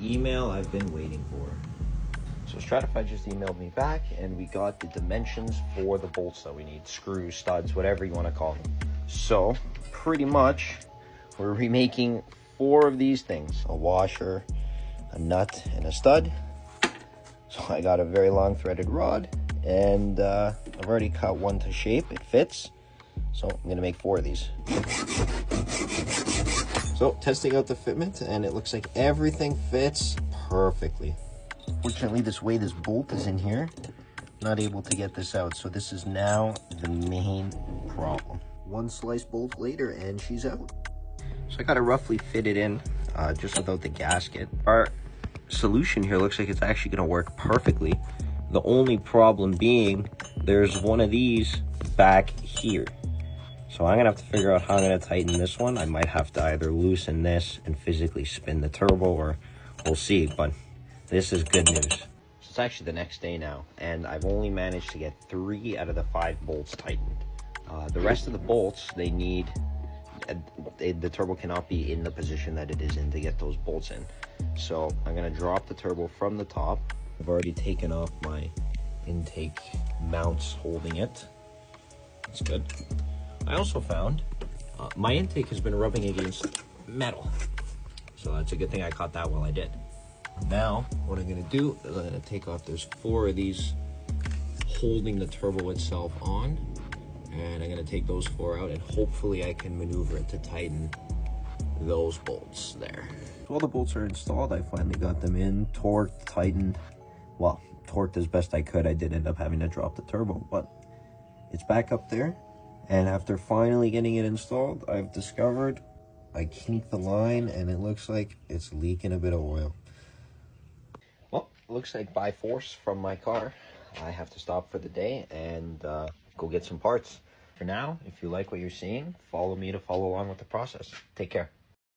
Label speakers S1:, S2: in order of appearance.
S1: email I've been waiting for.
S2: So Stratify just emailed me back, and we got the dimensions for the bolts that we need. Screws, studs, whatever you want to call them. So pretty much we're remaking 4 of these things: a washer, a nut, and a stud. So I got a very long threaded rod, and I've already cut one to shape. It fits. So I'm gonna make 4 of these. So testing out the fitment, and it looks like everything fits perfectly. Fortunately, this way this bolt is in here, not able to get this out. So this is now the main problem. 1 slice bolt later, and she's out. So I got to roughly fit it in, just without the gasket. Our solution here looks like it's actually going to work perfectly. The only problem being there's one of these back here. So I'm going to have to figure out how I'm going to tighten this one. I might have to either loosen this and physically spin the turbo, or we'll see. But this is good news. So it's actually the next day now, and I've only managed to get 3 out of the 5 bolts tightened. The rest of the bolts, they need, the turbo cannot be in the position that it is in to get those bolts in. So I'm gonna drop the turbo from the top. I've already taken off my intake mounts holding it. That's good. I also found my intake has been rubbing against metal. So that's a good thing I caught that while I did. Now, what I'm gonna do is I'm gonna take off, there's 4 of these holding the turbo itself on, and I'm gonna take those 4 out, and hopefully I can maneuver it to tighten those bolts there. So all the bolts are installed. I finally got them in, torqued, tightened. Well, torqued as best I could. I did end up having to drop the turbo, but it's back up there. And after finally getting it installed, I've discovered I kinked the line, and it looks like it's leaking a bit of oil. Well, looks like by force from my car, I have to stop for the day and go get some parts. For now, if you like what you're seeing, follow me to follow along with the process. Take care.